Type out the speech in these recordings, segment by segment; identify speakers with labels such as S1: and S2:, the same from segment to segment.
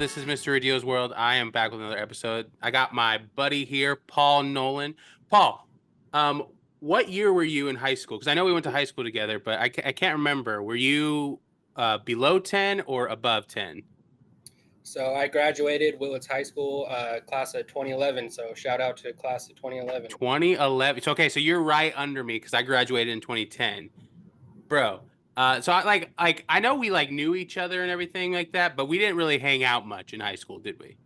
S1: This is Mrradillo's World. I am back with another episode. I got my buddy here, Paul Nolan. Paul, um, what year were you in high school? Because I know we went to high school together, but I can't remember. Were you below 10 or above 10?
S2: So I graduated Willits High School, class of 2011. So shout out to class of 2011.
S1: 2011. So, okay, so you're right under me because I graduated in 2010. Bro, so I know we like knew each other and everything like that, but we didn't really hang out much in high school, did we?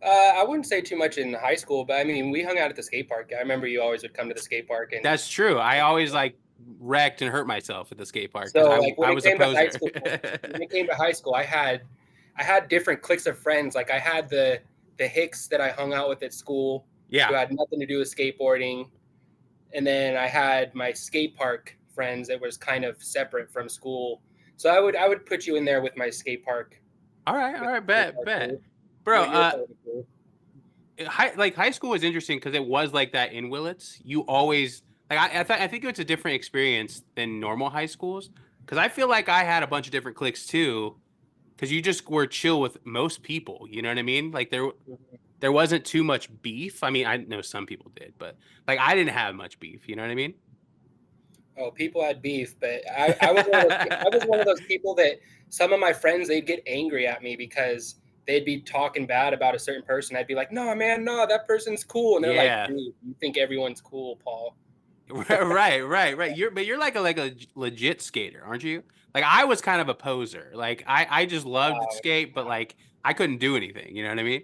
S2: I wouldn't say too much in high school, but I mean, we hung out at the skate park. I remember you always would come to the skate park, and
S1: That's true. I always like wrecked and hurt myself at the skate park because
S2: so
S1: I
S2: like when
S1: I
S2: it
S1: was a
S2: came to high
S1: poser.
S2: school, I had different cliques of friends. Like I had the Hicks that I hung out with at school,
S1: Yeah.
S2: who had nothing to do with skateboarding, and then I had my skate park friends that was kind of separate from school. So I would put you in there with my skate park.
S1: All right, bet.
S2: Crew.
S1: Bro,
S2: You're part of the crew.
S1: high school was interesting because it was like that in Willits. You always like I think it's a different experience than normal high schools because I feel like I had a bunch of different cliques too because you just were chill with most people. You know what I mean? Like there wasn't too much beef. I mean, I know some people did, but like I didn't have much beef. You know what I mean?
S2: Oh, people had beef, but I was one of those people that some of my friends, they'd get angry at me because they'd be talking bad about a certain person. I'd be like, no, man, no, that person's cool. And they're like,
S1: Yeah.
S2: dude, you think everyone's cool, Paul.
S1: Right. You're like a legit skater, aren't you? Like I was kind of a poser. Like I just loved to
S2: Wow.
S1: skate, but like I couldn't do anything. You know what I mean?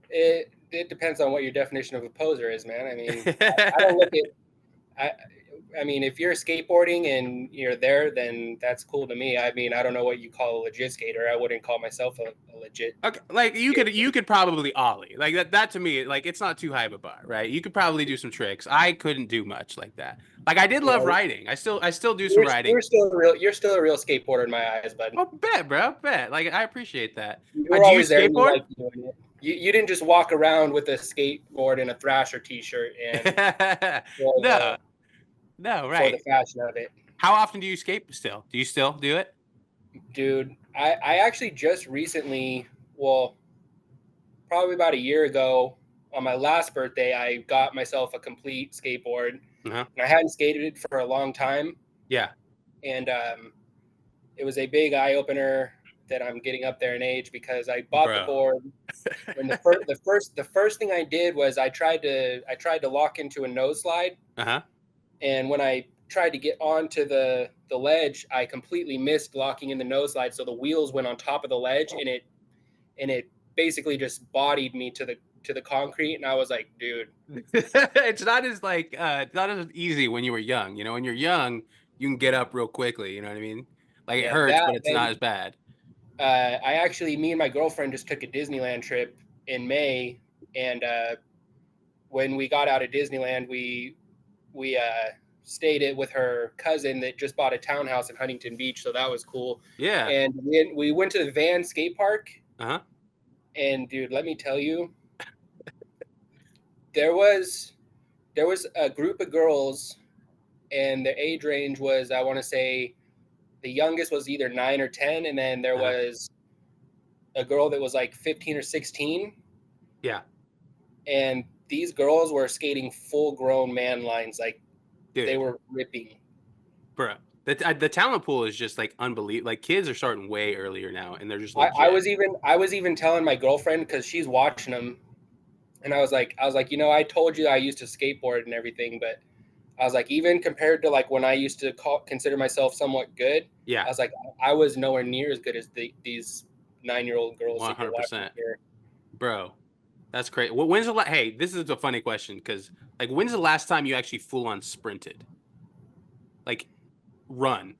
S2: It depends on what your definition of a poser is, man. I mean, I don't look at I I mean, if you're skateboarding and you're there, then that's cool to me. I mean, I don't know what you call a legit skater. I wouldn't call myself a legit
S1: Okay, like
S2: skater.
S1: you could probably ollie like that to me like it's not too high of a bar, right? You could probably do some tricks. I couldn't do much like that. Like I did
S2: You
S1: love
S2: know,
S1: riding. I still do some
S2: you're
S1: riding.
S2: you're still a real you're still a real skateboarder in my eyes, bud.
S1: Oh, bet, bro, bet. Like I appreciate that.
S2: You were
S1: Do you
S2: always there and you
S1: skateboard?
S2: liked doing it. You didn't just walk around with a skateboard and a Thrasher T-shirt and for
S1: No,
S2: the
S1: no,
S2: for the
S1: right.
S2: fashion of it,
S1: How often do you skate still? Do you still do it?
S2: dude. I actually just recently, well, probably about a year ago, on my last birthday, I got myself a complete skateboard,
S1: Uh-huh.
S2: and I hadn't skated it for a long time,
S1: Yeah.
S2: and it was a big eye opener that I'm getting up there in age because I bought the
S1: Bro.
S2: board. When the first thing I did was I tried to lock into a nose slide,
S1: Uh-huh.
S2: and when I tried to get onto the ledge, I completely missed locking in the nose slide, so the wheels went on top of the ledge, and it basically just bodied me to the concrete, and I was like, dude,
S1: It's not as like it's not as easy when you were young. You know, when you're young, you can get up real quickly, you know what I mean? Like it
S2: yeah,
S1: hurts,
S2: that
S1: but it's not
S2: then
S1: as bad.
S2: me and my girlfriend just took a Disneyland trip in May, and when we got out of Disneyland, we stayed it with her cousin that just bought a townhouse in Huntington Beach, so that was cool.
S1: Yeah.
S2: And we went to the Van skate park,
S1: Uh-huh.
S2: and dude, let me tell you, there was there was a group of girls, and their age range was, I want to say, the youngest was either 9 or 10, and then there
S1: Uh-huh.
S2: was a girl that was like 15 or 16,
S1: Yeah.
S2: and these girls were skating full grown man lines, like they
S1: Dude,
S2: were ripping.
S1: bro. The talent pool is just like unbelievable. Like kids are starting way earlier now and they're just
S2: I
S1: legit.
S2: was even telling my girlfriend because she's watching them, and I was like, I told you I used to skateboard and everything, but I was like, even compared to like when I used to consider myself somewhat good, I
S1: Yeah.
S2: was like, I was nowhere near as good as these 9-year-old girls that you're watching
S1: 100%.
S2: here.
S1: Bro. That's crazy. When's the hey, this is a funny question because like when's the last time you actually full on sprinted? Like run.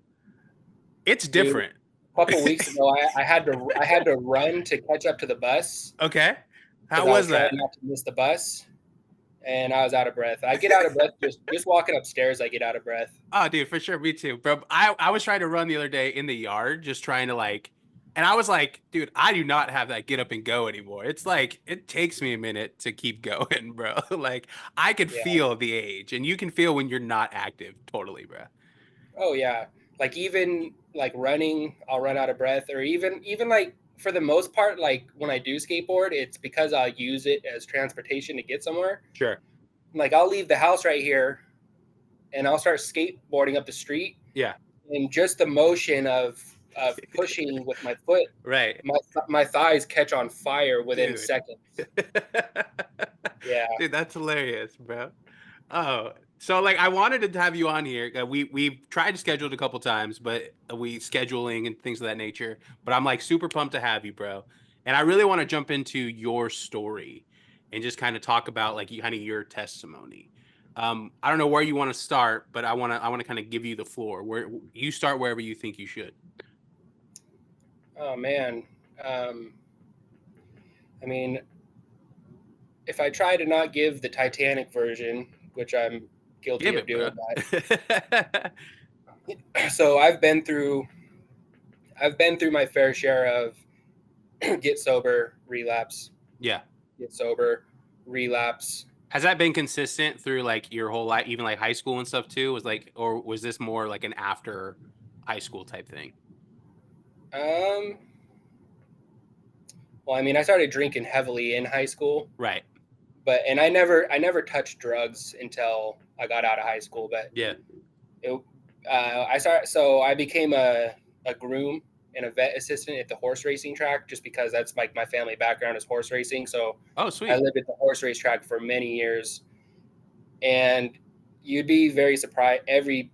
S1: It's
S2: Dude,
S1: different.
S2: a couple weeks ago, I had to run to catch up to the bus
S1: Okay.
S2: because
S1: How
S2: I was
S1: was
S2: trying
S1: that?
S2: not to miss the bus, and I was out of breath. I get out of breath just walking upstairs. I get out of breath.
S1: Oh, dude, for sure. Me too. Bro, I was trying to run the other day in the yard, just trying to like, and I was like, dude, I do not have that get up and go anymore. It's like, it takes me a minute to keep going, bro. Like, I could
S2: Yeah.
S1: feel the age, and you can feel when you're not active totally, bro.
S2: Oh yeah. Like even like running, I'll run out of breath, or even like for the most part, like when I do skateboard, it's because I'll use it as transportation to get somewhere.
S1: Sure.
S2: Like I'll leave the house right here and I'll start skateboarding up the street,
S1: Yeah.
S2: and just the motion of pushing with my foot,
S1: Right.
S2: my thighs catch on fire within
S1: Dude.
S2: seconds. Yeah.
S1: Dude, that's hilarious, bro. Oh, so like I wanted to have you on here. We've tried to schedule it a couple times, but we scheduling and things of that nature. But I'm like super pumped to have you, bro. And I really want to jump into your story and just kind of talk about like kind of your testimony. I don't know where you want to start, but I want to kind of give you the floor. Where you start wherever you think you should.
S2: Oh man. Um, I mean, if I try to not give the Titanic version, which I'm guilty
S1: Give
S2: of
S1: it, bro.
S2: doing that. So I've been through my fair share of get sober, relapse,
S1: Yeah.
S2: get sober, relapse.
S1: Has that been consistent through like your whole life, even like high school and stuff too? Was like, or was this more like an after high school type thing?
S2: Um, well, I mean, I started drinking heavily in high school,
S1: Right.
S2: but and I never touched drugs until I got out of high school. But
S1: Yeah.
S2: it, I became a groom and a vet assistant at the horse racing track just because that's like my family background is horse racing. So
S1: Oh,
S2: I
S1: sweet.
S2: lived at the horse race track for many years, and you'd be very surprised. Every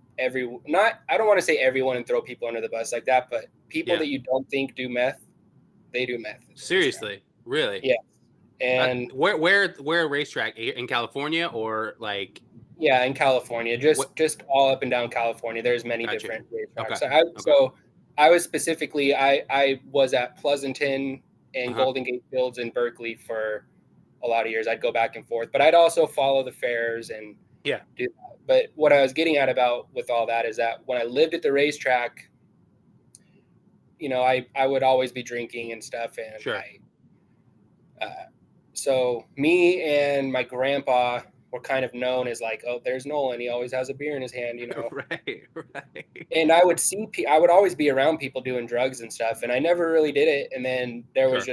S2: not I don't want to say everyone and throw people under the bus like that, but people
S1: Yeah.
S2: that you don't think do meth, they do meth at the racetrack.
S1: Seriously. Really.
S2: Yeah, and
S1: Where racetrack in California or like
S2: yeah, in California,
S1: what?
S2: just all up and down California. There's many
S1: Gotcha.
S2: different
S1: Okay.
S2: racetracks.
S1: Okay.
S2: I was specifically I was at Pleasanton and
S1: Uh-huh.
S2: Golden Gate Fields in Berkeley for a lot of years. I'd go back and forth, but I'd also follow the fairs and
S1: Yeah.
S2: do that. But what I was getting at about with all that is that when I lived at the racetrack, I would always be drinking and stuff, and
S1: Sure.
S2: so me and my grandpa were kind of known as like, oh, there's Nolan. He always has a beer in his hand.
S1: Right. Right.
S2: And I would always be around people doing drugs and stuff, and I never really did it. And then
S1: Sure.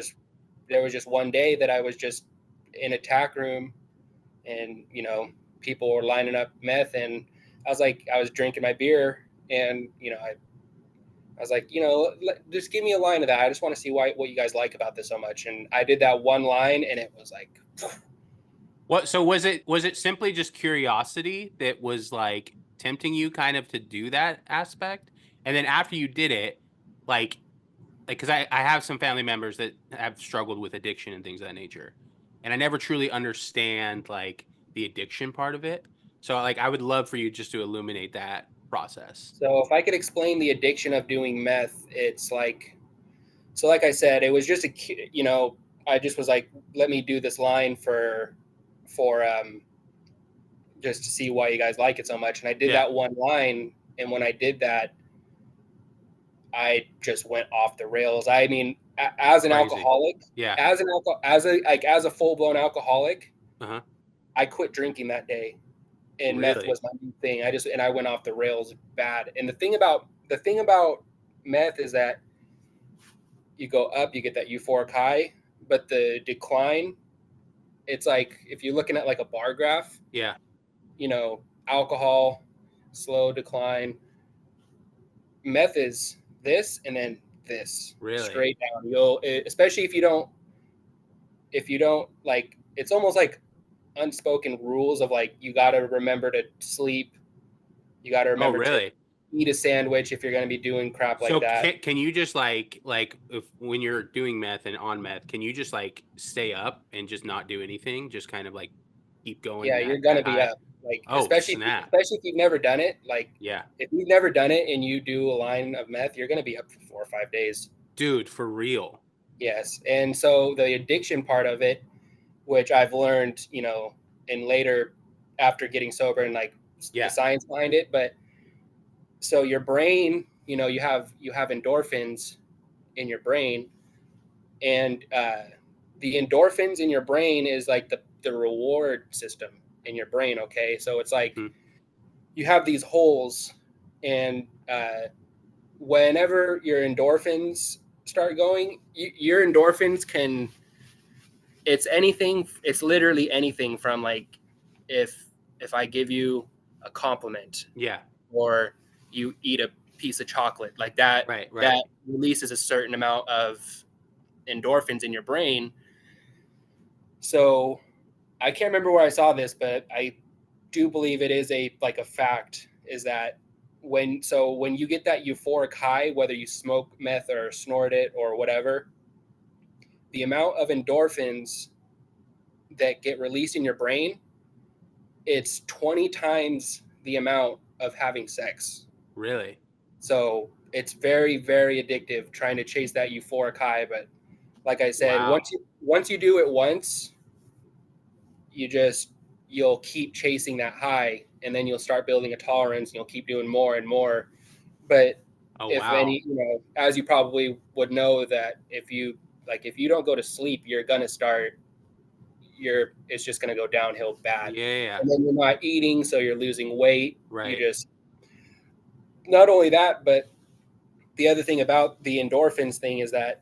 S2: there was just one day that I was just in a tack room, and people were lining up meth, and I was drinking my beer, and I was like, just give me a line of that. I just want to see what you guys like about this so much. And I did that one line, and it was like,
S1: What, so was it simply just curiosity that was like tempting you kind of to do that aspect? And then after you did it, like because I have some family members that have struggled with addiction and things of that nature. And I never truly understand like the addiction part of it. So like I would love for you just to illuminate that process.
S2: so if I could explain the addiction of doing meth, it's like, so like I said, it was just I just was like, let me do this line for just to see why you guys like it so much. And I did
S1: Yeah.
S2: that one line, and when I did that, I just went off the rails. I mean, as an
S1: Crazy.
S2: alcoholic,
S1: Yeah.
S2: as a full blown alcoholic,
S1: Uh-huh.
S2: I quit drinking that day, and meth
S1: Really?
S2: was my new thing. I went off the rails bad. And the thing about meth is that you go up, you get that euphoric high, but the decline, it's like if you're looking at like a bar graph,
S1: Yeah.
S2: alcohol, slow decline. Meth is this, and then this
S1: Really?
S2: straight down. Especially if you don't like, it's almost like unspoken rules of like, you got to remember to sleep. You got to
S1: Oh,
S2: remember to
S1: really?
S2: eat a sandwich if you're going to be doing crap like
S1: So
S2: that.
S1: can you just like if when you're doing meth and on meth, can you just like stay up and just not do anything, just kind of like keep going
S2: Yeah,
S1: that
S2: you're going to be
S1: high?
S2: up. Like,
S1: Oh, snap.
S2: especially if you've never done it. Like,
S1: Yeah.
S2: if you've never done it and you do a line of meth, you're going to be up for 4 or 5 days.
S1: Dude, for real.
S2: Yes. And so the addiction part of it, which I've learned, in later after getting sober and like the
S1: Yeah.
S2: science behind it. But so your brain, you have endorphins in your brain, and the endorphins in your brain is like the reward system in your brain. Okay, so it's like
S1: Mhm.
S2: you have these holes, and whenever your endorphins start going, your endorphins can, it's anything, it's literally anything from like if I give you a compliment,
S1: Yeah.
S2: or you eat a piece of chocolate, like that,
S1: Right. Right.
S2: that releases a certain amount of endorphins in your brain. So I can't remember where I saw this, but I do believe it is a like a fact, is that when you get that euphoric high, whether you smoke meth or snort it or whatever, the amount of endorphins that get released in your brain, it's 20 times the amount of having sex.
S1: Really?
S2: So it's very, very addictive trying to chase that euphoric high. But like I said,
S1: Wow.
S2: once you do it once, you'll keep chasing that high, and then you'll start building a tolerance, and you'll keep doing more and more. But
S1: Oh,
S2: if
S1: wow.
S2: any, as you probably would know, that if you don't go to sleep, you're gonna start it's just gonna go downhill bad.
S1: Yeah.
S2: And then you're not eating, so you're losing weight. You
S1: Right.
S2: just, not only that, but the other thing about the endorphins thing is that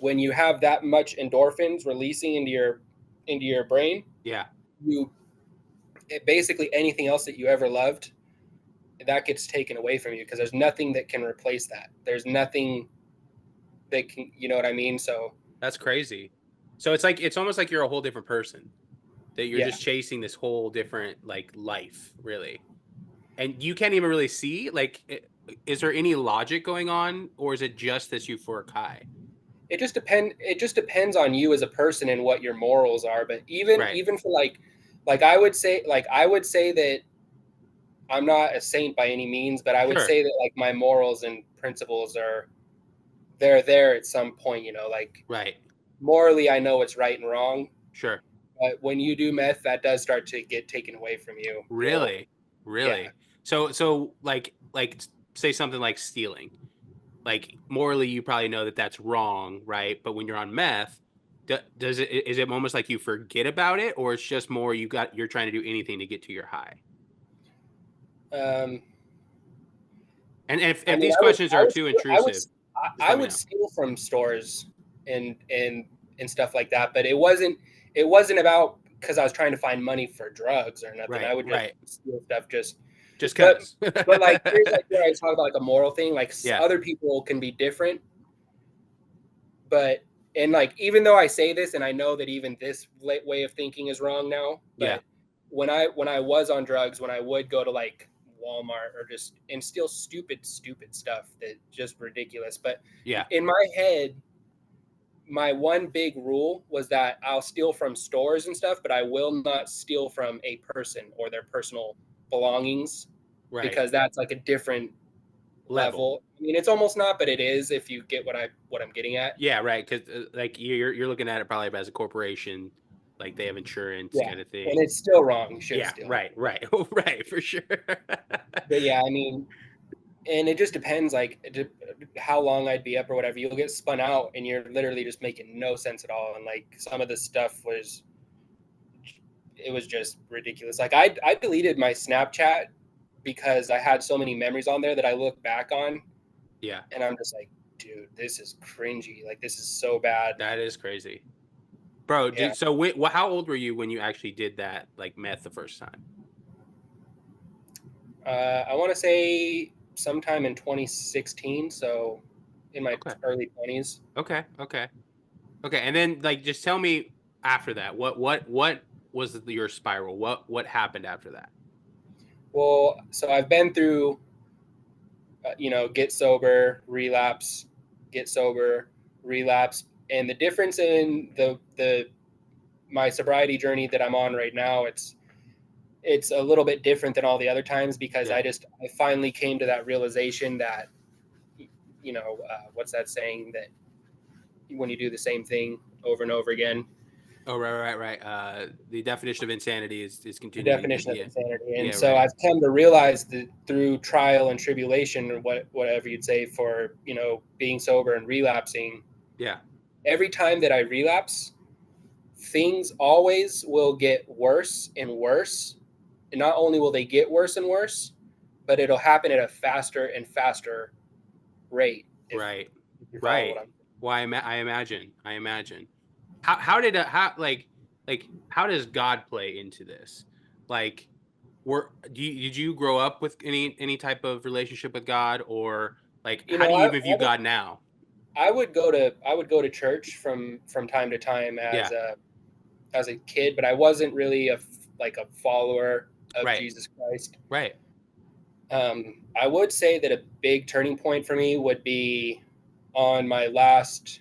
S2: when you have that much endorphins releasing into your brain,
S1: Yeah.
S2: you basically anything else that you ever loved, that gets taken away from you, because there's nothing that can replace that. There's nothing that can, you know what I mean? So
S1: That's crazy. So it's like it's almost like you're a whole different person that you're
S2: yeah.
S1: just chasing this whole different like life, really. And you can't even really see like is there any logic going on or is it just this euphoric high?
S2: It just depends on you as a person and what your morals are. But
S1: Right.
S2: even for I would say that I'm not a saint by any means, but I would
S1: Sure.
S2: say that like my morals and principles are, they're there at some point, like
S1: Right.
S2: morally I know it's right and wrong.
S1: Sure.
S2: But when you do meth, that does start to get taken away from you.
S1: Really?
S2: Yeah.
S1: Really? So like say something like stealing. Like morally you probably know that that's wrong, right? But when you're on meth, does it is it almost like you forget about it or it's just more you're trying to do anything to get to your high?
S2: Um,
S1: And
S2: I
S1: if
S2: mean,
S1: these questions are too intrusive, just
S2: I
S1: let me
S2: would
S1: know.
S2: steal from stores and and stuff like that, but it wasn't about because I was trying to find money for drugs or nothing. I
S1: Right,
S2: would just
S1: right.
S2: steal stuff just,
S1: Just
S2: but
S1: cuz.
S2: like here's like where I talk about like a moral thing. Like
S1: Yeah.
S2: other people can be different, but and like even though I say this and I know that even this way of thinking is wrong now,
S1: Yeah.
S2: but when I was on drugs, when I would go to like Walmart or just and steal stupid stuff that just ridiculous. But
S1: Yeah.
S2: in my head, my one big rule was that I'll steal from stores and stuff, but I will not steal from a person or their personal belongings,
S1: Right.
S2: because that's like a different
S1: Level.
S2: level. I mean, it's almost not, but it is, if you get what I'm getting at.
S1: Yeah, right. Because like you're looking at it probably as a corporation, like they have insurance
S2: Yeah,
S1: kind of
S2: and
S1: thing.
S2: it's still wrong. You shouldn't
S1: Yeah,
S2: steal.
S1: right, right, right, for sure.
S2: But yeah, I mean, and it just depends, like how long I'd be up or whatever. You'll get spun out, and you're literally just making no sense at all. And like some of the stuff was, it was just ridiculous. Like I deleted my Snapchat because I had so many memories on there that I look back on,
S1: Yeah,
S2: and I'm just like, dude, this is cringy. Like this is so bad.
S1: that is crazy, bro.
S2: Yeah,
S1: So how old were you when you actually did that, like meth, the first time?
S2: I want to say sometime in 2016, so in my
S1: Okay,
S2: early 20s.
S1: okay, okay, okay. And then like, just tell me after that, what was your spiral? What happened after that?
S2: Well, so I've been through, get sober, relapse, get sober, relapse, and the difference in the my sobriety journey that I'm on right now, it's a little bit different than all the other times, because
S1: Yeah.
S2: I finally came to that realization that, what's that saying, that when you do the same thing over and over again,
S1: Oh, right, right, right. The definition of insanity is
S2: the
S1: continuing.
S2: definition of
S1: Yeah,
S2: insanity. And
S1: yeah,
S2: so
S1: right.
S2: I've come to realize that through trial and tribulation, or whatever you'd say, for being sober and relapsing,
S1: Yeah,
S2: every time that I relapse, things always will get worse and worse. And not only will they get worse and worse, but it'll happen at a faster and faster rate. If
S1: right,
S2: you're following what
S1: right.
S2: I'm saying.
S1: Well, I imagine. I imagine. How did how does God play into this? Like, did you grow up with any type of relationship with God, or like
S2: You
S1: how
S2: know,
S1: do you even view God now?
S2: I would go to church from time to time
S1: Yeah.
S2: as a kid, but I wasn't really like a follower of
S1: Right.
S2: Jesus Christ.
S1: Right.
S2: I would say that a big turning point for me would be on my last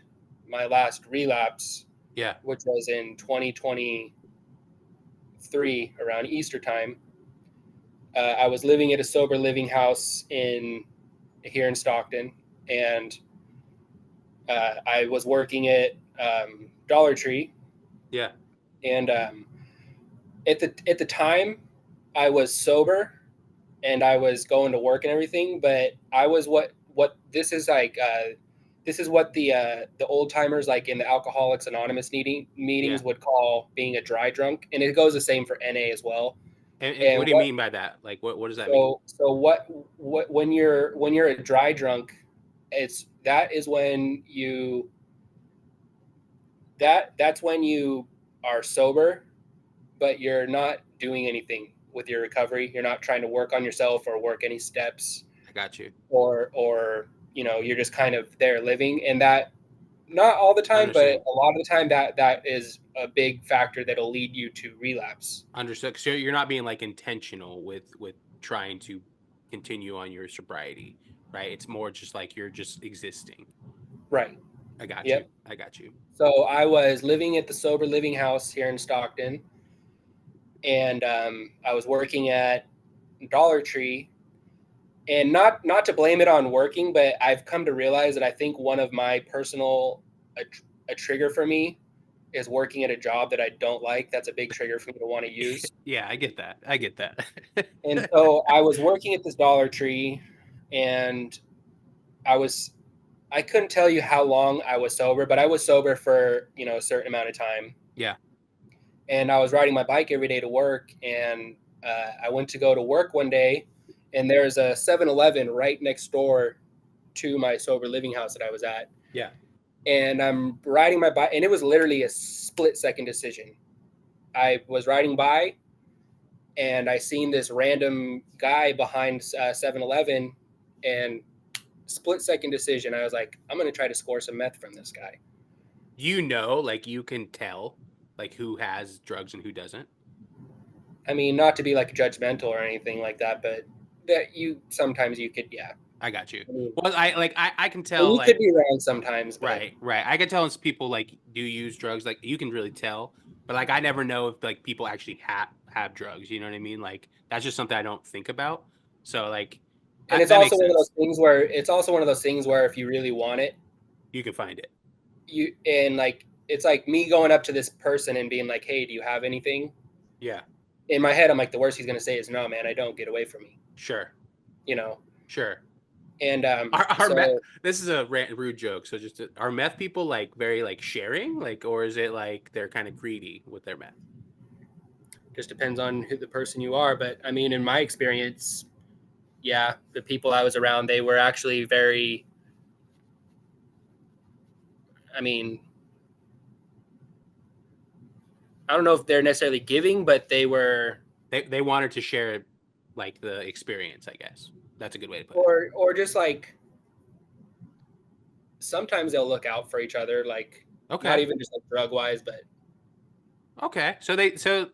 S2: relapse,
S1: Yeah.
S2: which was in 2023 around Easter time. I was living at a sober living house in here in Stockton, and I was working at Dollar Tree,
S1: Yeah.
S2: and at the time, I was sober and I was going to work and everything, but I was what this is like. This is what the old timers like in the Alcoholics Anonymous
S1: Yeah.
S2: meetings would call being a dry drunk, and it goes the same for NA as well.
S1: And
S2: And
S1: what do you mean by that? Like, what does that mean?
S2: what when you're a dry drunk, that is when that's when you are sober, but you're not doing anything with your recovery. You're not trying to work on yourself or work any steps,
S1: I got you.
S2: or you're just kind of there living, and that not all the time, but
S1: Understood.
S2: a lot of the time that is a big factor that'll lead you to relapse.
S1: Understood. So you're not being like intentional with trying to continue on your sobriety, right? It's more just like you're just existing.
S2: Right.
S1: I got you.
S2: Yep.
S1: I got you.
S2: So I was living at the sober living house here in Stockton, and I was working at Dollar Tree, and not to blame it on working, but I've come to realize that I think one of my personal a trigger for me is working at a job that I don't like. That's a big trigger for me to want to use.
S1: Yeah, I get that. I get that.
S2: And so I was working at this Dollar Tree, and I was I couldn't tell you how long I was sober, but I was sober for a certain amount of time.
S1: Yeah.
S2: And I was riding my bike every day to work, and I went to go to work one day, and there's a 7-Eleven right next door to my sober living house that I was at.
S1: Yeah.
S2: And I'm riding my bike, and it was literally a split-second decision. I was riding by, and I seen this random guy behind 7-Eleven, and split-second decision. I was like, I'm gonna try to score some meth from this guy.
S1: Like you can tell like who has drugs and who doesn't.
S2: I mean, not to be like judgmental or anything like that, but that you sometimes you could, yeah.
S1: I got you.
S2: I mean,
S1: Well, I can
S2: and
S1: tell
S2: you could
S1: like
S2: be wrong sometimes, but
S1: right, right. I can tell if people like do use drugs. Like you can really tell, but like I never know if like people actually have drugs. You know what I mean? Like that's just something I don't think about. So like
S2: and it's
S1: that
S2: also
S1: makes
S2: one of those
S1: sense.
S2: things where if you really want it,
S1: You can find it.
S2: you and like it's like me going up to this person and being like, "Hey, do you have anything?"
S1: Yeah,
S2: In my head, I'm like, the worst he's gonna say is, "No, man, I don't. Get away from me."
S1: sure,
S2: You know.
S1: sure.
S2: And
S1: Our meth.
S2: so
S1: This is a rude joke. So just are meth people like very like sharing, like, or is it like they're kind of greedy with their meth?
S2: just depends on who the person you are. But I mean, in my experience, yeah, the people I was around, they were actually very. I mean, I don't know if they're necessarily giving, but they were,
S1: They wanted to share like the experience. I guess that's a good way to put it.
S2: or just like sometimes they'll look out for each other, like not
S1: Okay.
S2: even just like drug wise, but
S1: Okay.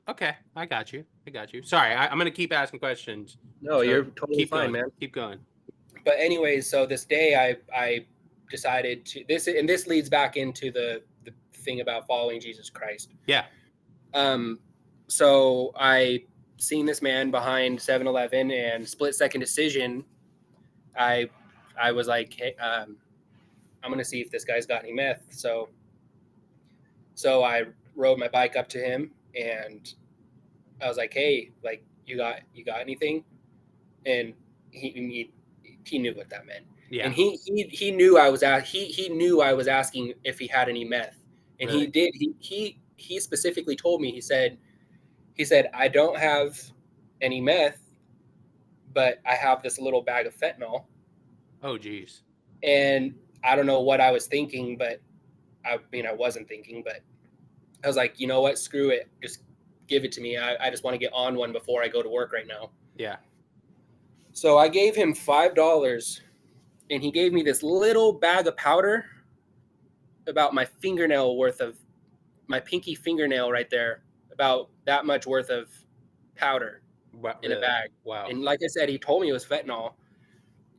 S1: Okay, I got you. I got you. Sorry, I'm gonna keep asking questions.
S2: no,
S1: So
S2: you're totally
S1: keep
S2: fine,
S1: going.
S2: man.
S1: Keep going.
S2: But anyways, so this day I decided to this, and this leads back into the thing about following Jesus Christ.
S1: Yeah.
S2: Um, so I seen this man behind 7-Eleven, and split-second decision. I I was like, hey, I'm gonna see if this guy's got any meth. So I rode my bike up to him, and I was like, hey, like you got anything? And he he knew what that meant,
S1: Yeah.
S2: and he knew he knew I was asking if he had any meth, and he
S1: Really.
S2: did. He specifically told me. He said I don't have any meth, but I have this little bag of fentanyl.
S1: Oh, geez.
S2: And I don't know what I was thinking, but I mean, I wasn't thinking, but I was like, you know what? Screw it. Just give it to me. I just want to get on one before I go to work right now.
S1: Yeah.
S2: So I gave him $5 and he gave me this little bag of powder about my fingernail worth of my pinky fingernail right there, about that much worth of powder
S1: What,
S2: in a
S1: really?
S2: bag.
S1: Wow.
S2: And like I said, he told me it was fentanyl.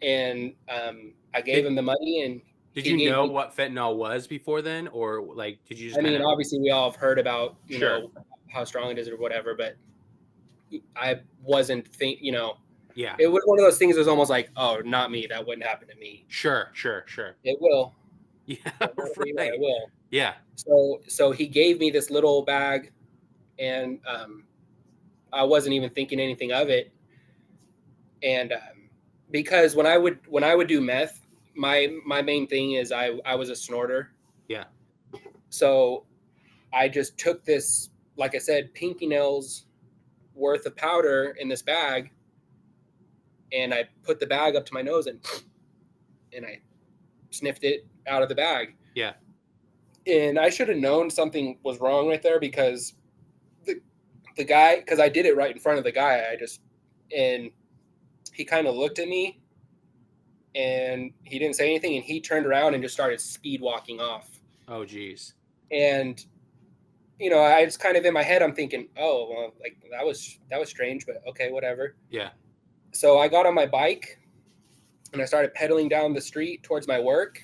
S2: And I gave
S1: Did
S2: him the money and
S1: did
S2: he
S1: you
S2: gave
S1: know
S2: me,
S1: what fentanyl was before then, or like did you just
S2: I
S1: kind
S2: mean,
S1: of?
S2: obviously we all have heard about,
S1: Sure.
S2: how strong it is or whatever, but I wasn't
S1: Yeah.
S2: it was one of those things that was almost like, oh, not me. That wouldn't happen to me.
S1: Sure. Sure. Sure.
S2: It will.
S1: Yeah.
S2: Don't worry, it
S1: Right.
S2: will.
S1: Yeah.
S2: So he gave me this little bag, and I wasn't even thinking anything of it. And because when I would do meth, my main thing is I was a snorter.
S1: Yeah.
S2: So I just took this, like I said, pinky nails worth of powder in this bag, and I put the bag up to my nose and I sniffed it out of the bag.
S1: Yeah.
S2: And I should have known something was wrong right there because the the guy, because I did it right in front of the guy. And he kind of looked at me and he didn't say anything, and he turned around and just started speed walking off.
S1: Oh, geez.
S2: And I just kind of in my head I'm thinking, oh well, like that was strange, but okay, whatever.
S1: Yeah.
S2: So I got on my bike and I started pedaling down the street towards my work.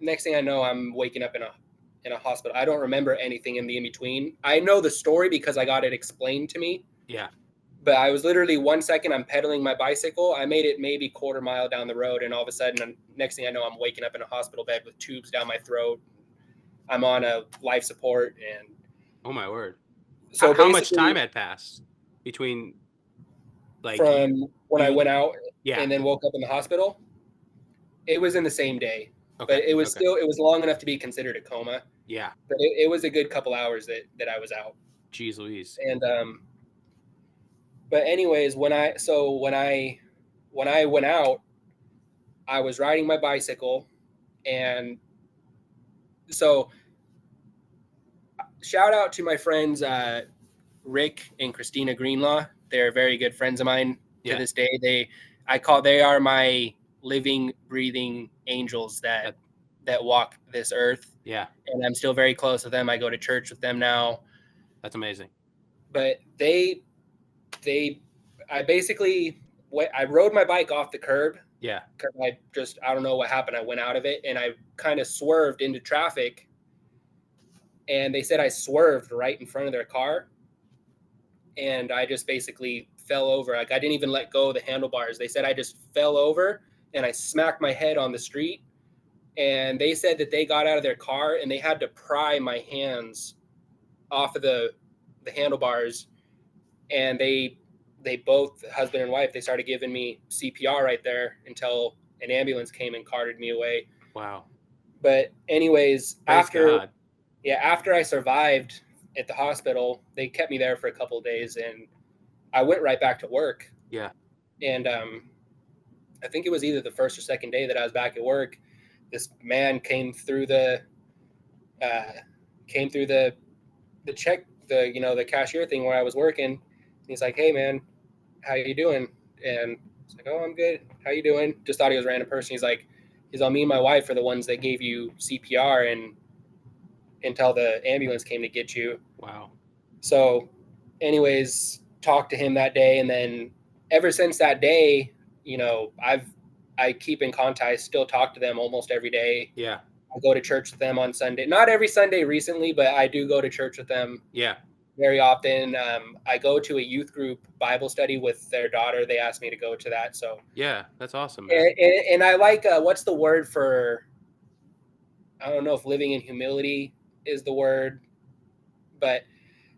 S2: Next thing I know, I'm waking up in a hospital. I don't remember anything in the in between. I know the story because I got it explained to me.
S1: Yeah.
S2: But I was literally 1 second, I'm pedaling my bicycle. I made it maybe quarter mile down the road, and all of a sudden, next thing I know, I'm waking up in a hospital bed with tubes down my throat. I'm on a life support, and
S1: Oh my word. How
S2: so
S1: how much
S2: basically,
S1: time had passed between like
S2: from when I
S1: you?
S2: went out
S1: Yeah.
S2: and then woke up in the hospital, it was in the same day.
S1: Okay.
S2: But
S1: Okay.
S2: it was long enough to be considered a coma.
S1: Yeah.
S2: But it was a good couple hours that I was out.
S1: Jeez Louise.
S2: And but anyways, when I went out, I was riding my bicycle, and so shout out to my friends Rick and Christina Greenlaw. They're very good friends of mine to
S1: Yeah.
S2: this day. They are my living, breathing angels
S1: That,
S2: that walk this earth,
S1: yeah.
S2: and I'm still very close with them. I go to church with them now,
S1: That's amazing.
S2: but they I basically I rode my bike off the curb
S1: Yeah.
S2: because I don't know what happened. I went out of it and I kind of swerved into traffic, and they said I swerved right in front of their car, and I just basically fell over. Like I didn't even let go of the handlebars. They said I just fell over and I smacked my head on the street. And they said that they got out of their car and they had to pry my hands off of the handlebars, and they both, husband and wife, they started giving me CPR right there until an ambulance came and carted me away.
S1: Wow.
S2: But anyways,
S1: Praise God.
S2: after I survived at the hospital, they kept me there for a couple of days, and I went right back to work.
S1: Yeah.
S2: And I think it was either the first or second day that I was back at work. This man uh, came through the check the cashier thing where I was working. He's like, "Hey man, how you doing?" And it's like, "Oh, I'm good. How you doing?" Just thought he was a random person. He's on me and my wife are the ones that gave you CPR and until the ambulance came to get you.
S1: Wow.
S2: So, anyways, talked to him that day, and then ever since that day, I keep in contact. I still talk to them almost every day.
S1: Yeah.
S2: I go to church with them on Sunday. Not every Sunday recently, but I do go to church with them
S1: Yeah.
S2: very often. I go to a youth group Bible study with their daughter. They asked me to go to that. So,
S1: Yeah. That's awesome, man.
S2: and I like what's the word for? I don't know if living in humility is the word, but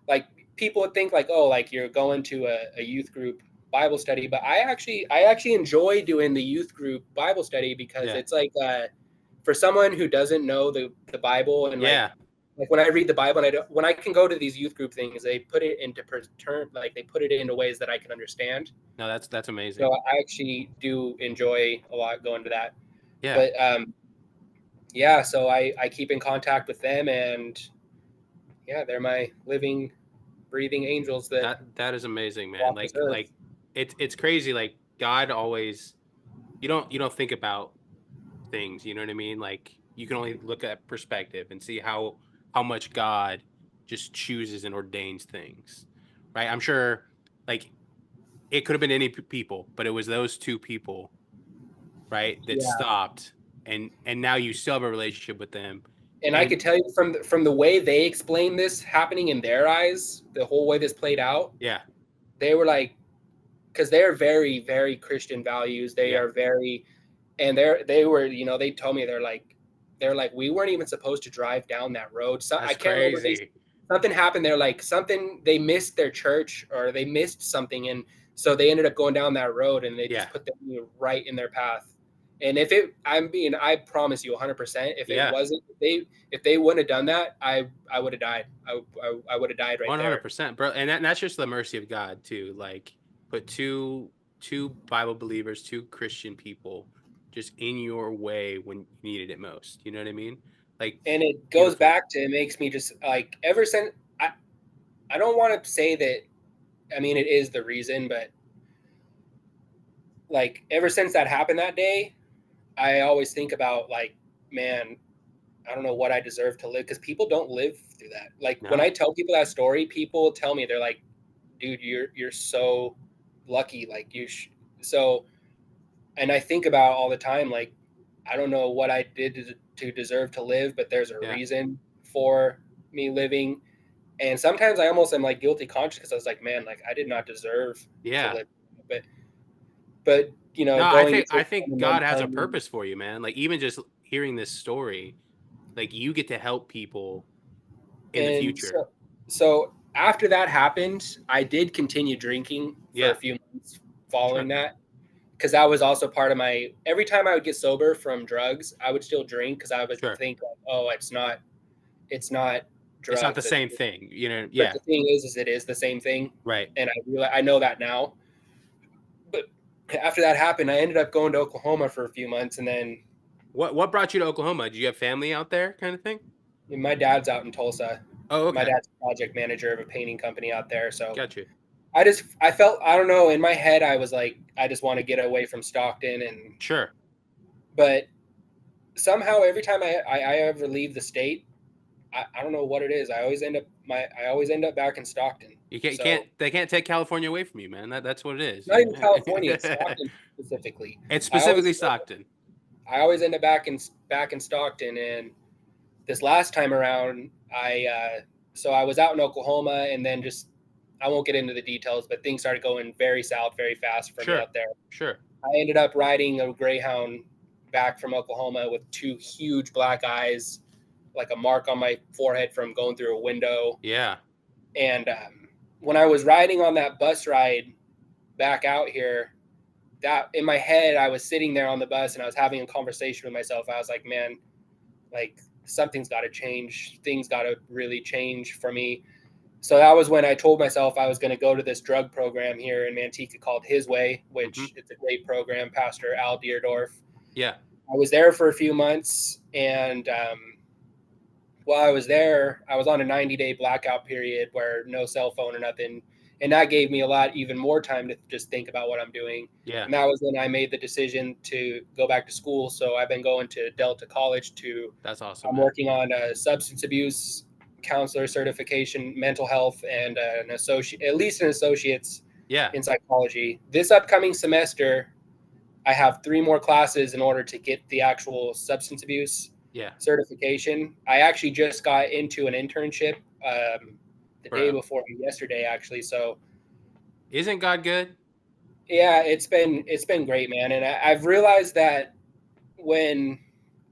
S2: like people would think like, oh, like you're going to a youth group Bible study, but I actually enjoy doing the youth group Bible study because
S1: Yeah.
S2: it's like for someone who doesn't know the Bible, and like
S1: Yeah.
S2: when I read the Bible and when I can go to these youth group things, they put it into term, like they put it into ways that I can understand.
S1: No, that's amazing.
S2: So I actually do enjoy a lot going to that.
S1: Yeah.
S2: But yeah, so I keep in contact with them, and yeah, they're my living, breathing angels that
S1: That is amazing, man.
S2: walk this earth.
S1: Like it's crazy. Like God always, you don't think about things, you know what I mean? Like you can only look at perspective and see how much God just chooses and ordains things. Right? I'm sure like it could have been any people, but it was those two people, right, that
S2: Yeah,
S1: stopped, and now you still have a relationship with them.
S2: and I
S1: And
S2: could tell you from the way they explained this happening in their eyes, the whole way this played out,
S1: yeah,
S2: they were like, because they're very, very Christian values. They
S1: yeah,
S2: are very, and they were, they told me they're like we weren't even supposed to drive down that road. So I
S1: that's
S2: can't remember, they
S1: crazy.
S2: something happened. They're like something, they missed their church or they missed something, and so they ended up going down that road, and they
S1: Yeah,
S2: just put them right in their path. And if it, I promise you 100%, if it
S1: yeah,
S2: wasn't, if they wouldn't have done that, I would have died. I would have died right there.
S1: 100%, bro. And that's just the mercy of God too. Like put two Bible believers, two Christian people just in your way when you needed it most. You know what I mean? Like
S2: And it goes
S1: beautiful.
S2: back to, it makes me just like, ever since, I don't want to say that, I mean, it is the reason, but like ever since that happened that day, I always think about like, man, I don't know what I deserve to live, because people don't live through that. Like when I
S1: No,
S2: tell people that story, people tell me, they're like, dude, you're so lucky. Like so, and I think about all the time, like, I don't know what I did to deserve to live, but there's a
S1: yeah,
S2: reason for me living. And sometimes I almost am like guilty conscious, because I was like, man, like I did not deserve to
S1: yeah.
S2: live. But
S1: No,
S2: going into
S1: I
S2: it
S1: think
S2: and then
S1: God has a
S2: telling me,
S1: purpose for you, man. Like even just hearing this story, like you get to help people in the
S2: and
S1: future.
S2: so after that happened, I did continue drinking for a
S1: Yeah,
S2: few months following
S1: sure,
S2: that, because that was also part of my, every time I would get sober from drugs, I would still drink, because I would
S1: sure.
S2: think like, oh, it's not
S1: It's not the
S2: drugs.
S1: same thing, you know.
S2: But
S1: Yeah,
S2: the thing is it is the same thing,
S1: right.
S2: and I know that now. But after that happened, I ended up going to Oklahoma for a few months, and then
S1: What brought you to Oklahoma? Do you have family out there, kind of thing?
S2: my dad's out in Tulsa.
S1: Oh,
S2: My
S1: okay.
S2: dad's a project manager of a painting company out there, so
S1: Got you.
S2: I felt, I don't know, in my head I was like, I just want to get away from Stockton, and
S1: Sure.
S2: but somehow every time I ever leave the state, I don't know what it is. I always end up back in Stockton.
S1: You
S2: So
S1: can't they can't take California away from you, man. That's what it is,
S2: not
S1: you
S2: even
S1: know.
S2: California, it's Stockton specifically.
S1: It's
S2: I always
S1: specifically Stockton.
S2: I always end up back in Stockton, and this last time around, so I was out in Oklahoma, and then just, I won't get into the details, but things started going very south very fast for me
S1: Sure.
S2: out there.
S1: Sure.
S2: I ended up riding a Greyhound back from Oklahoma with two huge black eyes, like a mark on my forehead from going through a window.
S1: Yeah.
S2: And when I was riding on that bus ride back out here, that in my head, I was sitting there on the bus and I was having a conversation with myself. I was like, man, like something's got to change. Things got to really change for me. So that was when I told myself I was going to go to this drug program here in Manteca called His Way,
S1: Hmm.
S2: which it's a great program. Pastor Al Deerdorf.
S1: Yeah.
S2: I was there for a few months, and while I was there, I was on a 90-day blackout period where no cell phone or nothing, and that gave me a lot, even more time to just think about what I'm doing.
S1: Yeah.
S2: And that was when I made the decision to go back to school. So I've been going to Delta College to.
S1: That's awesome,
S2: I'm
S1: man.
S2: working on a substance abuse counselor certification, mental health, and an associate, at least an associate's
S1: Yeah.
S2: in psychology. This upcoming semester, I have 3 more classes in order to get the actual substance abuse
S1: Yeah.
S2: certification. I actually just got into an internship the day
S1: Bro.
S2: before yesterday, actually. So
S1: Isn't God good?
S2: yeah, it's been great, man. And I've realized that when,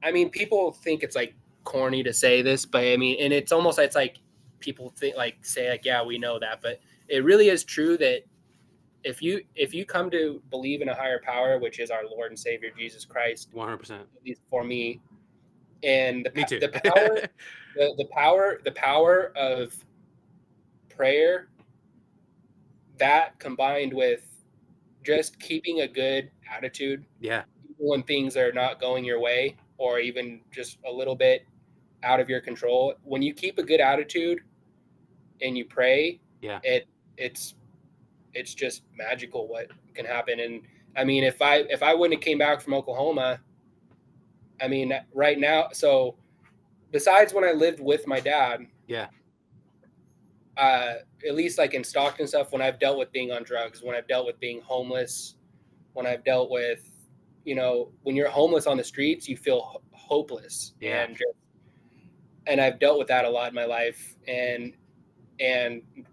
S2: I mean, people think it's like corny to say this, but I mean, and it's like people think, like, say like, yeah, we know that, but it really is true that if you come to believe in a higher power, which is our Lord and Savior Jesus Christ,
S1: 100%.
S2: at least for me, and
S1: Me too.
S2: the power, the power of prayer, that combined with just keeping a good attitude,
S1: Yeah.
S2: when things are not going your way or even just a little bit out of your control, when you keep a good attitude and you pray,
S1: Yeah.
S2: it's it's just magical what can happen. And I mean, if I wouldn't have came back from Oklahoma, I mean, right now, so besides when I lived with my dad,
S1: Yeah.
S2: at least like in Stockton stuff, when I've dealt with being on drugs, when I've dealt with being homeless, when I've dealt with, when you're homeless on the streets, you feel hopeless,
S1: Yeah.
S2: and I've dealt with that a lot in my life. And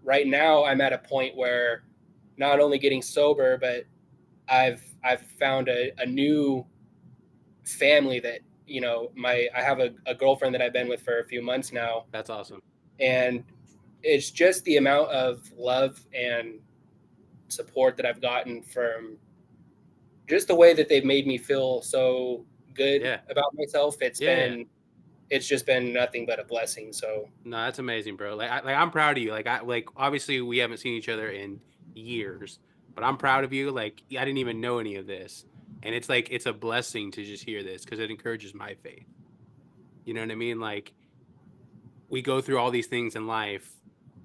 S2: right now I'm at a point where not only getting sober, but I've found a new family that, I have a girlfriend that I've been with for a few months now,
S1: That's awesome.
S2: and it's just the amount of love and support that I've gotten from just the way that they've made me feel so good
S1: Yeah.
S2: about myself.
S1: Yeah.
S2: It's just been nothing but a blessing. So
S1: No, that's amazing, bro. I'm proud of you. Obviously we haven't seen each other in years, but I'm proud of you. Like, I didn't even know any of this. And it's like it's a blessing to just hear this because it encourages my faith. You know what I mean? Like, we go through all these things in life,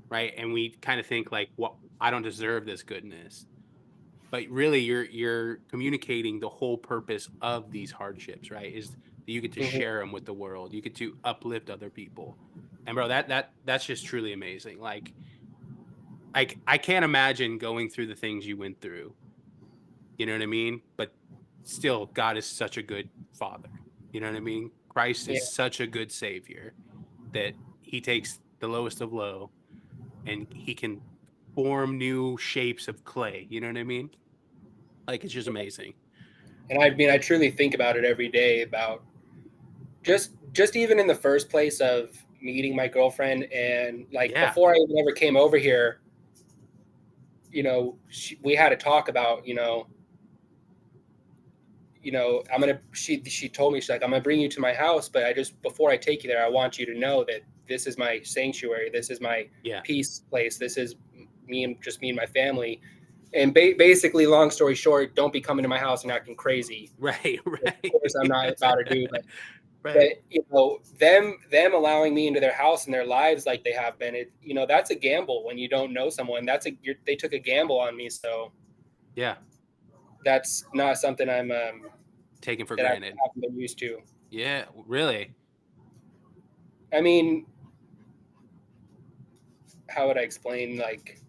S1: right? And we kind of think like, "What, I don't deserve this goodness." But really you're communicating the whole purpose of these hardships, right? Is that you get to
S2: mhm.
S1: share them with the world. You get to uplift other people. And bro, that's just truly amazing. Like I can't imagine going through the things you went through. You know what I mean? But still, God is such a good father. You know what I mean? Christ
S2: Yeah,
S1: is such a good savior that he takes the lowest of low and he can form new shapes of clay. You know what I mean? Like, it's just amazing.
S2: and I mean, I truly think about it every day about just even in the first place of meeting my girlfriend, and like
S1: Yeah.
S2: before I even ever came over here, we had a talk about, she told me, she's like, I'm gonna bring you to my house, but before I take you there, I want you to know that this is my sanctuary, this is my
S1: Yeah.
S2: peace place, this is me and my family. And basically, long story short, don't be coming to my house and acting crazy.
S1: Right.
S2: Of
S1: Right.
S2: course I'm not about to do, but
S1: Right.
S2: them allowing me into their house and their lives like they have been, that's a gamble when you don't know someone. They took a gamble on me, so
S1: Yeah.
S2: that's not something
S1: Taken for
S2: that I
S1: granted.
S2: haven't been used to.
S1: Yeah. Really.
S2: I mean, how would I explain, like,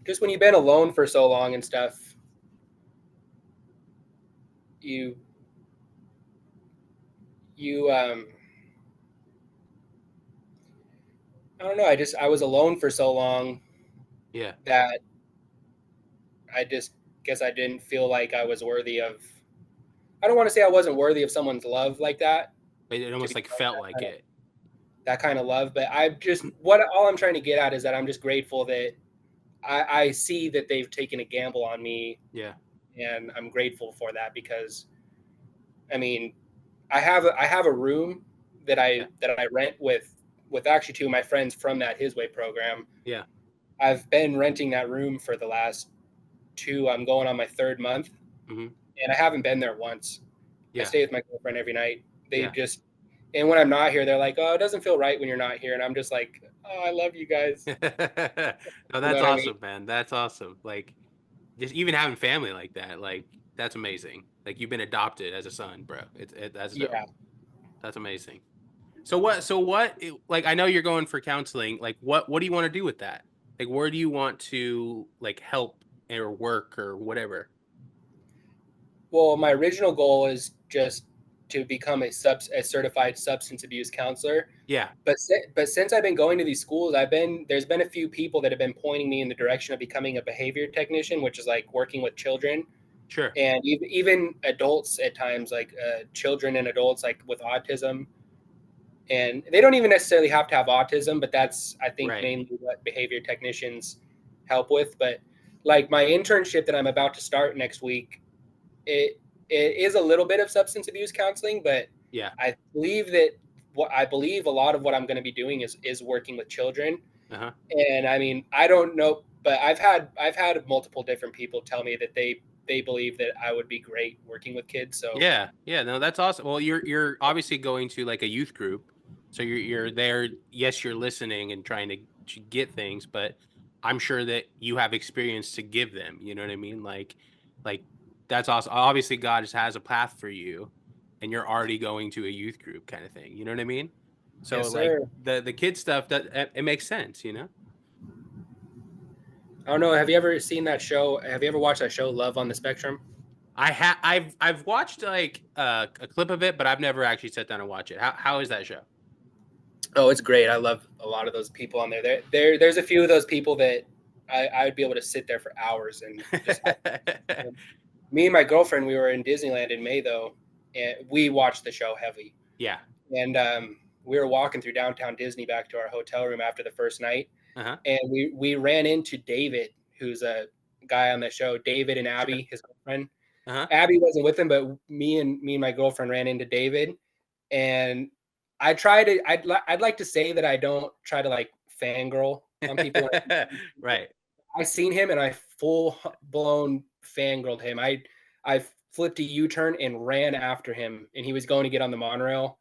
S2: just when you've been alone for so long and stuff, you you I don't know, I was alone for so long
S1: Yeah.
S2: that I just guess I didn't feel like I was worthy of. I don't want to say I wasn't worthy of someone's love like that,
S1: But it
S2: to
S1: almost
S2: be
S1: like
S2: honest,
S1: felt like it.
S2: that kind of love. But I just what all I'm trying to get at is that I'm just grateful that I see that they've taken a gamble on me,
S1: Yeah.
S2: and I'm grateful for that because I mean I have a room
S1: Yeah.
S2: that I rent with actually two of my friends from that His Way program.
S1: Yeah.
S2: I've been renting that room for the last two. I'm going on my third month,
S1: Hmm.
S2: and I haven't been there once. I
S1: Yeah.
S2: stay with my girlfriend every night. They
S1: Yeah.
S2: just And when I'm not here, they're like, "Oh, it doesn't feel right when you're not here," and I'm just like, "Oh, I love you guys."
S1: No,
S2: You know
S1: that's
S2: what I mean?
S1: awesome, man. That's awesome. Like, just even having family like that, like, that's amazing. Like, you've been adopted as a son, bro. That's dope.
S2: Yeah.
S1: That's amazing. Like, I know you're going for counseling. Like, what do you want to do with that? Like, where do you want to like help or work or whatever?
S2: Well, my original goal is just to become a certified substance abuse counselor.
S1: Yeah.
S2: But since I've been going to these schools, there's been a few people that have been pointing me in the direction of becoming a behavior technician, which is like working with children
S1: Sure.
S2: and even adults at times, like children and adults like with autism. And they don't even necessarily have to have autism, but that's I think
S1: Right.
S2: mainly what behavior technicians help with. But like my internship that I'm about to start next week, it it is a little bit of substance abuse counseling, but
S1: Yeah.
S2: I believe that what I believe a lot of what I'm going to be doing is working with children.
S1: Uh-huh.
S2: And I mean, I don't know, but I've had multiple different people tell me that they believe that I would be great working with kids. So
S1: Yeah, yeah, no, that's awesome. Well, you're obviously going to like a youth group, so you're there. Yes, you're listening and trying to get things, but I'm sure that you have experience to give them. You know what I mean? Like that's awesome. Obviously, God just has a path for you, and you're already going to a youth group kind of thing. You know what I mean? So
S2: yes,
S1: like
S2: sir.
S1: the kid stuff that it makes sense. You know?
S2: I don't know. Have you ever seen that show? Have you ever watched that show, Love on the Spectrum?
S1: I've watched like a clip of it, but I've never actually sat down and watch it. How is that show?
S2: Oh, it's great. I love a lot of those people on there. There's a few of those people that I would be able to sit there for hours and just have. Me and my girlfriend, we were in Disneyland in May though, and we watched the show heavy.
S1: Yeah.
S2: And we were walking through downtown Disney back to our hotel room after the first night,
S1: Uh-huh.
S2: and we ran into David, who's a guy on the show. David and
S1: Sure.
S2: Abby, his girlfriend.
S1: Uh-huh.
S2: Abby wasn't with him, but me and my girlfriend ran into David, and I'd like to say that I don't try to like fangirl on people.
S1: Right.
S2: I seen him and I full blown fangirled him. I flipped a U-turn and ran after him, and he was going to get on the monorail.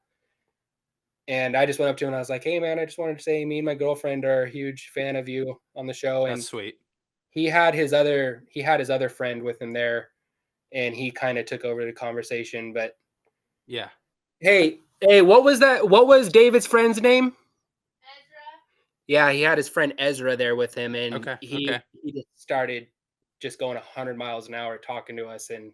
S2: And I just went up to him and I was like, "Hey man, I just wanted to say me and my girlfriend are a huge fan of you on the show."
S1: That's
S2: And
S1: sweet.
S2: he had his other friend with him there, and he kind of took over the conversation. But
S1: Yeah.
S2: hey, what was that? What was David's friend's name? Yeah, he had his friend Ezra there with him, and
S1: Okay.
S2: he
S1: Okay.
S2: he just started just going 100 miles an hour talking to us, and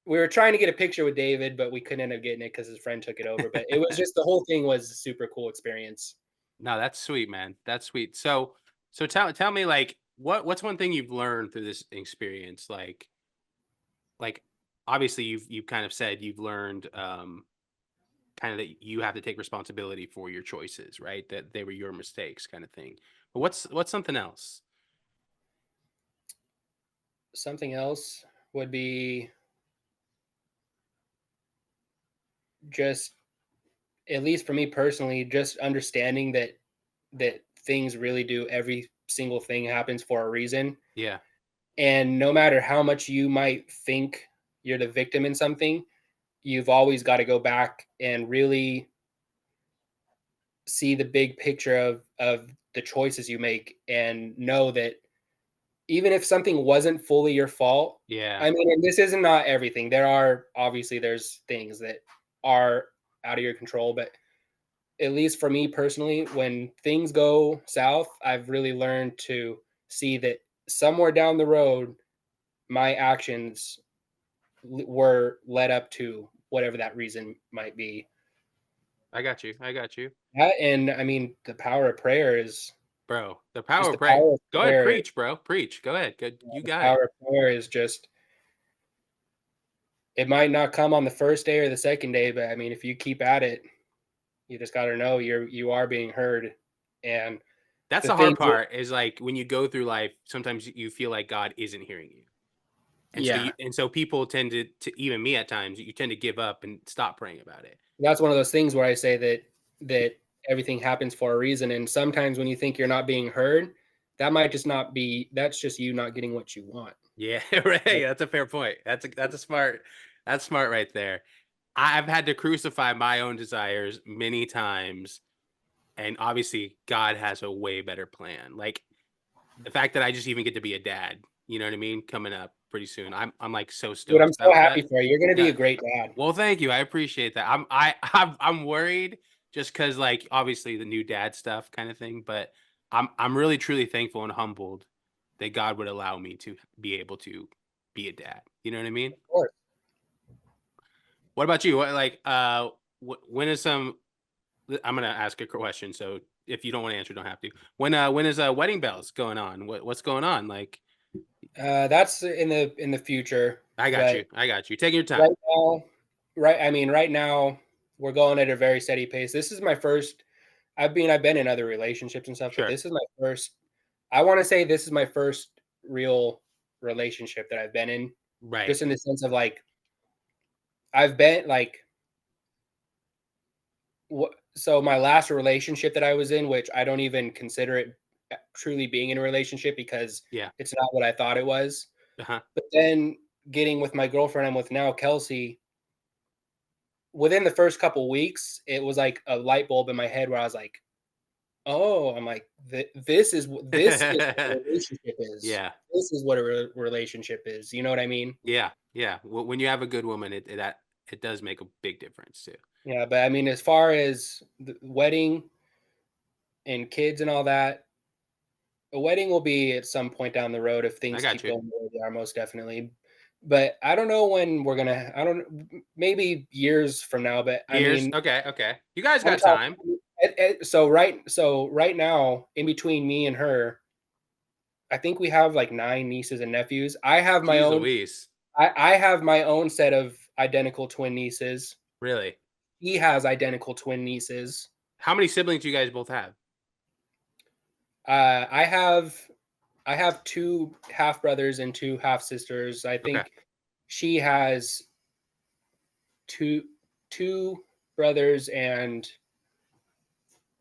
S2: we were trying to get a picture with David, but we couldn't end up getting it because his friend took it over. But it was just the whole thing was a super cool experience.
S1: No, that's sweet, man. That's sweet. So tell me like what's one thing you've learned through this experience? Like obviously you've kind of said you've learned kind of that you have to take responsibility for your choices, right? That they were your mistakes kind of thing. But what's something else?
S2: Something else would be just, at least for me personally, just understanding that things really do, every single thing happens for a reason.
S1: Yeah.
S2: And no matter how much you might think you're the victim in something, you've always got to go back and really see the big picture of the choices you make and know that even if something wasn't fully your fault,
S1: Yeah.
S2: I mean, and this is not everything. There are obviously there's things that are out of your control, but at least for me personally, when things go south, I've really learned to see that somewhere down the road, my actions were led up to whatever that reason might be.
S1: I got you. I got you.
S2: That, and I mean, the power of prayer is
S1: Bro, the
S2: just
S1: power
S2: the
S1: of prayer.
S2: power of
S1: Go ahead,
S2: prayer.
S1: preach, bro. Preach. Go ahead. Good. You
S2: The
S1: got it.
S2: power of prayer is just, it might not come on the first day or the second day, but I mean, if you keep at it, you just got to know you are being heard. And
S1: That's
S2: the
S1: the hard
S2: things that,
S1: part is like when you go through life, sometimes you feel like God isn't hearing you.
S2: yeah,
S1: And so people tend to even me at times, you tend to give up and stop praying about it.
S2: that's one of those things where I say that everything happens for a reason. And sometimes when you think you're not being heard, that might just not be, that's just you not getting what you want.
S1: Yeah, right. That's a fair point. That's a smart right there. I've had to crucify my own desires many times, and obviously God has a way better plan. Like the fact that I just even get to be a dad, you know what I mean, coming up pretty soon. I'm like so
S2: Dude, I'm
S1: stoked
S2: so
S1: about
S2: happy
S1: that.
S2: for you. You're going to be
S1: Yeah.
S2: a great dad.
S1: Well, thank you. I appreciate that. I'm worried just because like obviously the new dad stuff kind of thing, but I'm really truly thankful and humbled that God would allow me to be able to be a dad. You know what I mean?
S2: Of course.
S1: What about you? What like when is some I'm gonna ask a question, so if you don't want to answer, don't have to. When is wedding bells going on? What's going on? Like
S2: That's in the future,
S1: I got
S2: but
S1: you. I got you. Taking your time.
S2: right now, right now we're going at a very steady pace. This is my first. I've been in other relationships and stuff, but
S1: Sure.
S2: this is my first. I want to say this is my first real relationship that I've been in,
S1: Right.
S2: just in the sense of like I've been like so my last relationship that I was in, which I don't even consider it truly being in a relationship because
S1: Yeah.
S2: it's not what I thought it was.
S1: Uh-huh.
S2: But then getting with my girlfriend I'm with now, Kelsey, within the first couple weeks, it was like a light bulb in my head where I was like, "Oh," I'm like, this is what a relationship is.
S1: Yeah.
S2: This is what a relationship is." You know what I mean?
S1: Yeah. Yeah. When you have a good woman, it does make a big difference too.
S2: Yeah, but I mean, as far as the wedding and kids and all that, a wedding will be at some point down the road if
S1: I
S2: things
S1: got
S2: keep
S1: you.
S2: going the way they are, most definitely. But I don't know when we're gonna. I don't. Maybe years from now. But I
S1: Years.
S2: mean,
S1: Okay. Okay. You guys
S2: I'm
S1: got time.
S2: talking. So right now, in between me and her, I think we have like 9 nieces and nephews. I have my
S1: Jeez
S2: own.
S1: Louise.
S2: I have my own set of identical twin nieces.
S1: Really?
S2: He has identical twin nieces.
S1: How many siblings do you guys both have?
S2: Uh, I have I have two half brothers and two half sisters. I
S1: Okay.
S2: think she has two two brothers and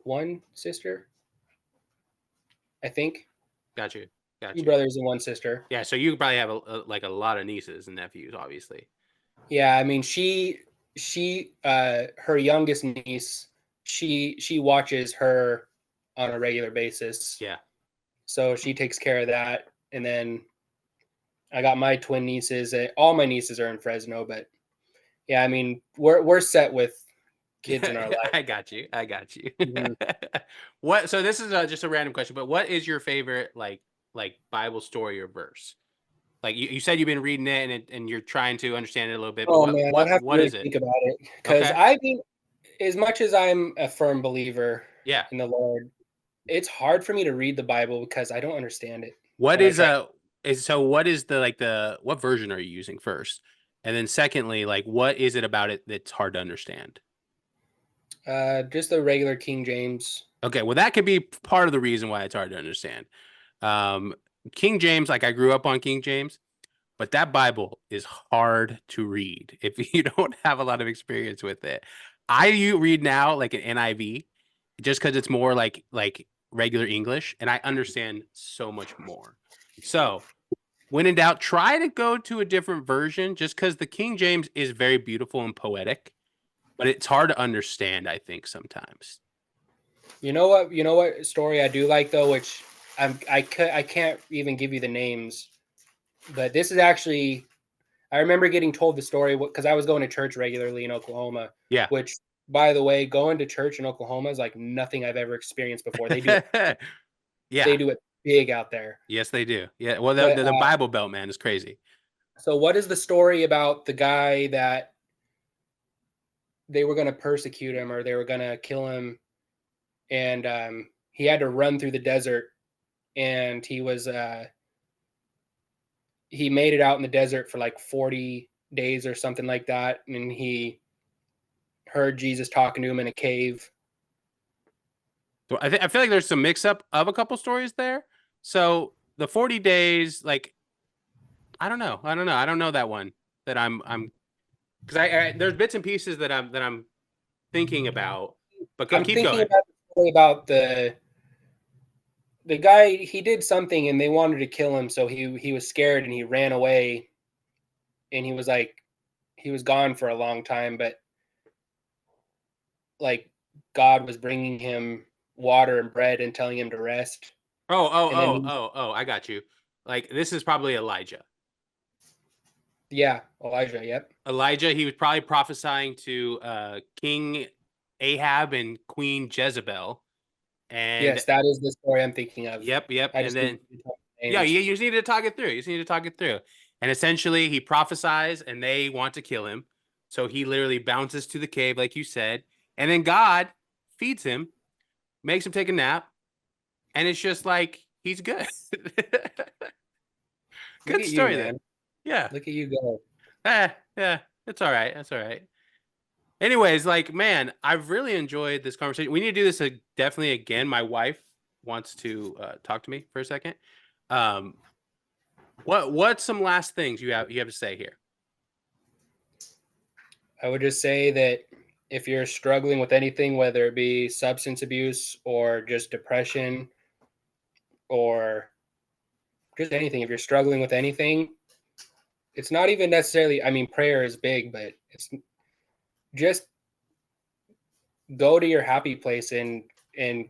S2: one sister. I think
S1: Got you. Got
S2: two
S1: you.
S2: brothers and one sister.
S1: Yeah. So you probably have like a lot of nieces and nephews, obviously.
S2: Yeah, I mean her youngest niece, she watches her on a regular basis.
S1: Yeah.
S2: So she takes care of that. And then I got my twin nieces. All my nieces are in Fresno, but yeah, I mean we're set with kids in our
S1: Yeah,
S2: life.
S1: I got you. I got you.
S2: Mhm.
S1: What? So this is just a random question, but what is your favorite like Bible story or verse? Like you said, you've been reading it and you're trying to understand it a little bit, but
S2: Oh
S1: what
S2: man, I'd
S1: what
S2: have to
S1: what
S2: really
S1: is it?
S2: think about it because
S1: Okay.
S2: I mean, as much as I'm a firm believer
S1: Yeah.
S2: in the Lord, it's hard for me to read the Bible because I don't understand it
S1: What
S2: when I
S1: is
S2: try.
S1: what is the what version are you using first? And then secondly, like what is it about it that's hard to understand?
S2: Just the regular King James.
S1: Okay, well that could be part of the reason why it's hard to understand. Um, King James, like I grew up on King James, but that Bible is hard to read if you don't have a lot of experience with it. You read now like an NIV just because it's more like regular English, and I understand so much more. So when in doubt, try to go to a different version just because the King James is very beautiful and poetic, but it's hard to understand, I think, sometimes.
S2: You know what? You know what story I do like though, which I can't even give you the names, but this is actually I remember getting told the story because I was going to church regularly in Oklahoma,
S1: Yeah.
S2: which by the way, going to church in Oklahoma is like nothing I've ever experienced before. They do it.
S1: Yeah.
S2: They do it big out there.
S1: Yes, they do. Yeah. Well,
S2: But
S1: the Bible Belt, man, is crazy.
S2: so, what is the story about the guy that they were going to persecute him or they were going to kill him, and he had to run through the desert, and he made it out in the desert for like 40 days or something like that, and he heard Jesus talking to him in a cave.
S1: So I feel like there's some mix up of a couple stories there. So the 40 days, like I don't know that one that I'm because I there's bits and pieces that I'm thinking about. But go
S2: I'm
S1: keep
S2: thinking
S1: going.
S2: about the story about the guy. He did something, and they wanted to kill him, so he was scared and he ran away, and he was gone for a long time, but like God was bringing him water and bread and telling him to rest. And then,
S1: I got you. Like this is probably Elijah.
S2: yeah, Elijah, yep.
S1: Elijah, he was probably prophesying to King Ahab and Queen Jezebel. And
S2: Yes, that is the story I'm thinking of.
S1: yep.
S2: I
S1: And
S2: just need
S1: then
S2: to talk
S1: yeah,
S2: names.
S1: you just need to talk it through. You just need to talk it through. And essentially, he prophesies, and they want to kill him. So he literally bounces to the cave, like you said, and then God feeds him, makes him take a nap, and it's just like he's good.
S2: Look
S1: Good
S2: at you,
S1: story there.
S2: man.
S1: Yeah.
S2: Look at you go.
S1: Yeah. It's all right. That's all right. Anyways, like, man, I've really enjoyed this conversation. We need to do this definitely again. My wife wants to talk to me for a second. Um, what's some last things you have to say here?
S2: I would just say that if you're struggling with anything, whether it be substance abuse or just depression or just anything, if you're struggling with anything, it's not even necessarily, I mean, prayer is big, but it's just go to your happy place and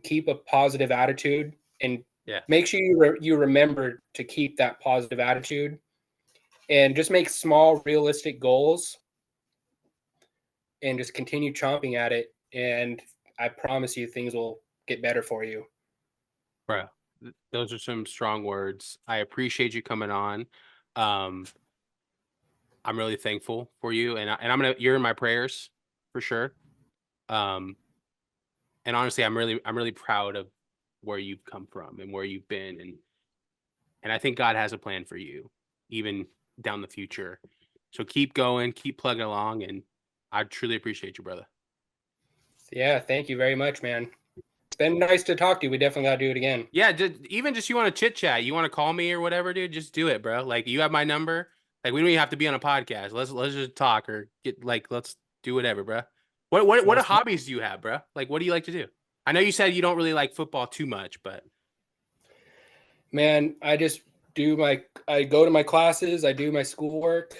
S2: keep a positive attitude, and
S1: Yeah.
S2: make sure you remember to keep that positive attitude, and just make small realistic goals and just continue chomping at it, and I promise you things will get better for you.
S1: Bro, those are some strong words. I appreciate you coming on. Um, I'm really thankful for you, and you're in my prayers for sure. Um, and honestly, I'm really proud of where you've come from and where you've been, and I think God has a plan for you, even down the future. So keep going, keep plugging along, and I truly appreciate you, brother.
S2: Yeah, thank you very much, man. It's been nice to talk to you. We definitely got to do it again.
S1: Yeah, even just you want to chit chat, you want to call me or whatever, dude, just do it, bro. Like you have my number. Like we don't even have to be on a podcast. Let's just talk or get like let's do whatever, bro. What hobbies do you have, bro? Like what do you like to do? I know you said you don't really like football too much, but
S2: Man, I go to my classes, I do my schoolwork.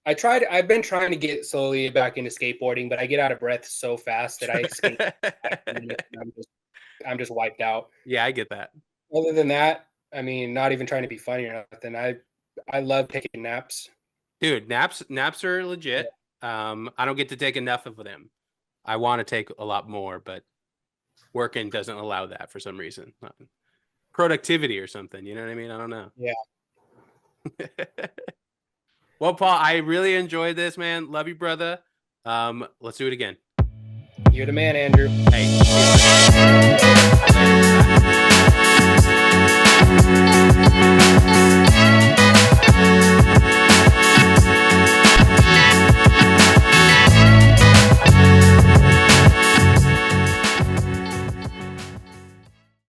S2: I've been trying to get slowly back into skateboarding, but I get out of breath so fast that I skate. I'm just wiped out.
S1: yeah, I get that.
S2: Other than that, I mean, not even trying to be funny or nothing. I love taking naps.
S1: Dude, naps are legit. I don't get to take enough of them. I want to take a lot more, but working doesn't allow that for some reason. Productivity or something, you know what I mean? I don't know.
S2: Yeah.
S1: Well, Paul, I really enjoyed this, man. Love you, brother. Let's do it again.
S2: You're the man, Andrew.
S1: Hey.